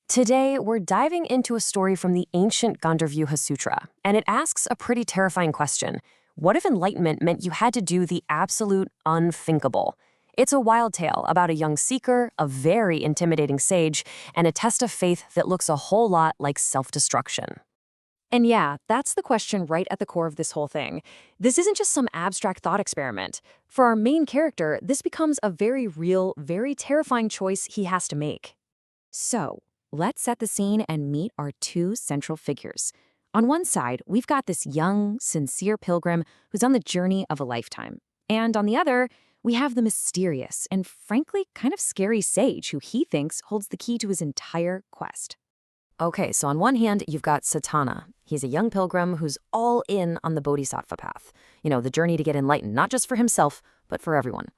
Today, we're diving into a story from the ancient Gandhavyuha Sutra, and it asks a pretty terrifying question. What if enlightenment meant you had to do the absolute unthinkable? It's a wild tale about a young seeker, a very intimidating sage, and a test of faith that looks a whole lot like self-destruction. And yeah, that's the question right at the core of this whole thing. This isn't just some abstract thought experiment. For our main character, this becomes a very real, very terrifying choice he has to make. So, let's set the scene and meet our two central figures. On one side, we've got this young, sincere pilgrim who's on the journey of a lifetime. And on the other, we have the mysterious and frankly kind of scary sage who he thinks holds the key to his entire quest. Okay, so on one hand, you've got Sudhana. He's a young pilgrim who's all in on the Bodhisattva path. The journey to get enlightened, not just for himself, but for everyone.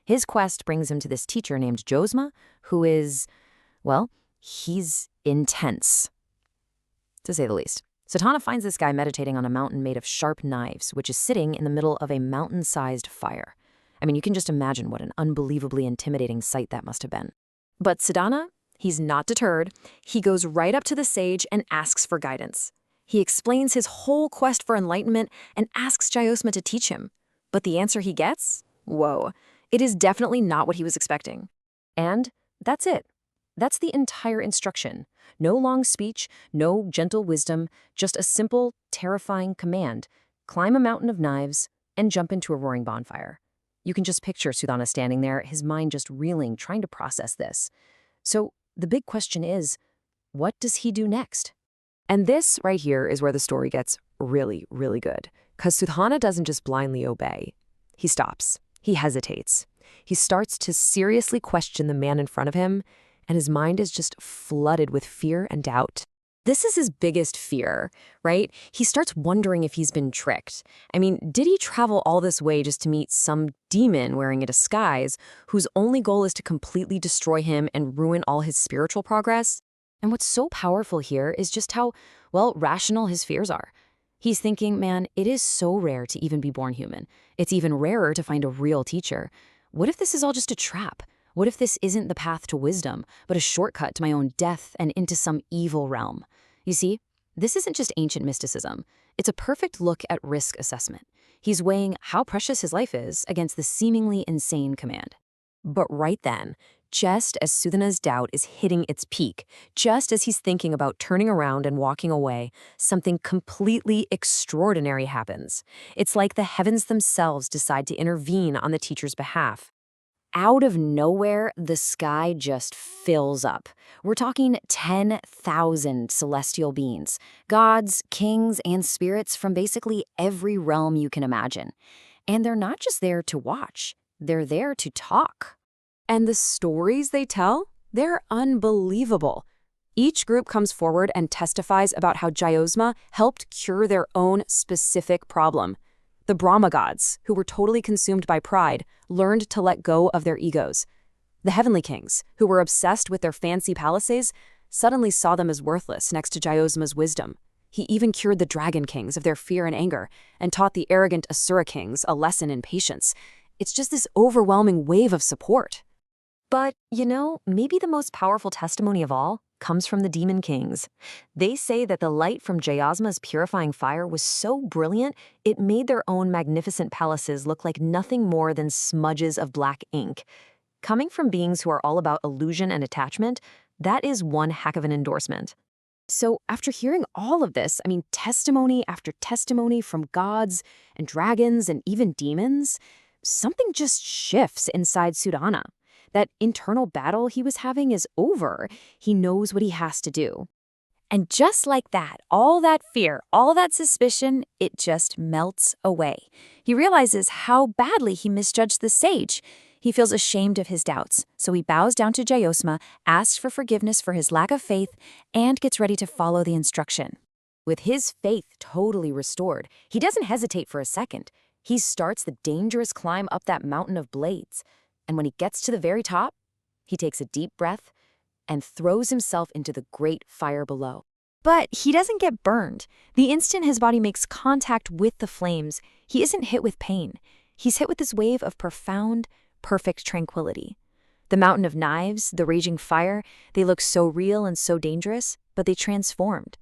His quest brings him to this teacher named Josma, who is, well, he's intense, to say the least. Sudhana finds this guy meditating on a mountain made of sharp knives, which is sitting in the middle of a mountain-sized fire. I mean, you can just imagine what an unbelievably intimidating sight that must have been. But Sudhana, he's not deterred. He goes right up to the sage and asks for guidance. He explains his whole quest for enlightenment and asks Jayosma to teach him. But the answer he gets? Whoa. It is definitely not what he was expecting. And that's it. That's the entire instruction. No long speech, no gentle wisdom, just a simple, terrifying command. Climb a mountain of knives and jump into a roaring bonfire. You can just picture Sudhana standing there, his mind just reeling, trying to process this. So the big question is, what does he do next? And this right here is where the story gets really, really good. Because Sudhana doesn't just blindly obey. He stops. He hesitates. He starts to seriously question the man in front of him, and his mind is just flooded with fear and doubt. This is his biggest fear, right? He starts wondering if he's been tricked. I mean, did he travel all this way just to meet some demon wearing a disguise whose only goal is to completely destroy him and ruin all his spiritual progress? And what's so powerful here is just how, well, rational his fears are. He's thinking, man, it is so rare to even be born human. It's even rarer to find a real teacher. What if this is all just a trap? What if this isn't the path to wisdom, but a shortcut to my own death and into some evil realm? You see, this isn't just ancient mysticism. It's a perfect look at risk assessment. He's weighing how precious his life is against the seemingly insane command. But right then, just as Sudhana's doubt is hitting its peak, just as he's thinking about turning around and walking away, something completely extraordinary happens. It's like the heavens themselves decide to intervene on the teacher's behalf. Out of nowhere, the sky just fills up. We're talking 10,000 celestial beings, gods, kings, and spirits from basically every realm you can imagine. And they're not just there to watch, they're there to talk. And the stories they tell, they're unbelievable. Each group comes forward and testifies about how Jayosma helped cure their own specific problem. The Brahmā gods, who were totally consumed by pride, learned to let go of their egos. The heavenly kings, who were obsessed with their fancy palaces, suddenly saw them as worthless next to Jayosma's wisdom. He even cured the dragon kings of their fear and anger, and taught the arrogant asura kings a lesson in patience. It's just this overwhelming wave of support. But, maybe the most powerful testimony of all comes from the demon kings. They say that the light from Jayosma's purifying fire was so brilliant, it made their own magnificent palaces look like nothing more than smudges of black ink. Coming from beings who are all about illusion and attachment, that is one heck of an endorsement. So after hearing all of this, testimony after testimony from gods and dragons and even demons, something just shifts inside Sudhana. That internal battle he was having is over. He knows what he has to do. And just like that, all that fear, all that suspicion, it just melts away. He realizes how badly he misjudged the sage. He feels ashamed of his doubts, so he bows down to Jayosma, asks for forgiveness for his lack of faith, and gets ready to follow the instruction. With his faith totally restored, he doesn't hesitate for a second. He starts the dangerous climb up that mountain of blades. And when he gets to the very top, he takes a deep breath and throws himself into the great fire below. But he doesn't get burned. The instant his body makes contact with the flames, he isn't hit with pain. He's hit with this wave of profound, perfect tranquility. The mountain of knives, the raging fire, they looked so real and so dangerous, but they transformed.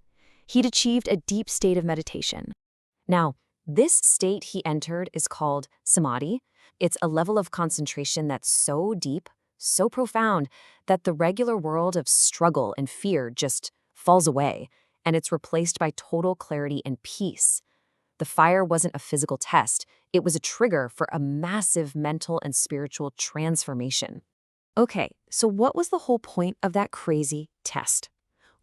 He'd achieved a deep state of meditation. Now, this state he entered is called samadhi. It's a level of concentration that's so deep, so profound, that the regular world of struggle and fear just falls away, and it's replaced by total clarity and peace. The fire wasn't a physical test, it was a trigger for a massive mental and spiritual transformation. Okay, so what was the whole point of that crazy test?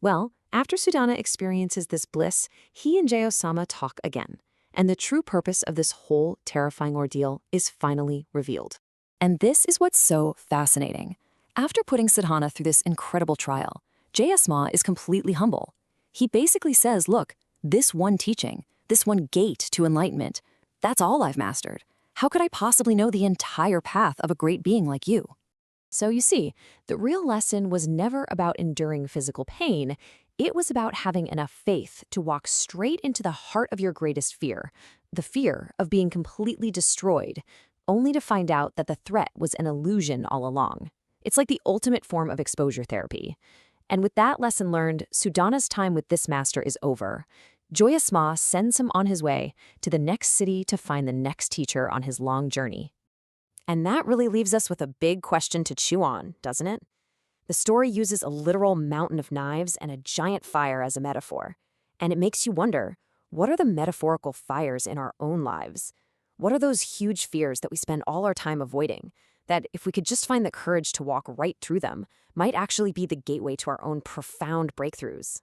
Well, after Sudhana experiences this bliss, he and Jayasama talk again, and the true purpose of this whole terrifying ordeal is finally revealed. And this is what's so fascinating. After putting Sudhana through this incredible trial, Jayasama is completely humble. He basically says, look, this one teaching, this one gate to enlightenment, that's all I've mastered. How could I possibly know the entire path of a great being like you? So you see, the real lesson was never about enduring physical pain. It was about having enough faith to walk straight into the heart of your greatest fear, the fear of being completely destroyed, only to find out that the threat was an illusion all along. It's like the ultimate form of exposure therapy. And with that lesson learned, Sudhana's time with this master is over. Joyasma sends him on his way to the next city to find the next teacher on his long journey. And that really leaves us with a big question to chew on, doesn't it? The story uses a literal mountain of knives and a giant fire as a metaphor. And it makes you wonder, what are the metaphorical fires in our own lives? What are those huge fears that we spend all our time avoiding, that if we could just find the courage to walk right through them, might actually be the gateway to our own profound breakthroughs?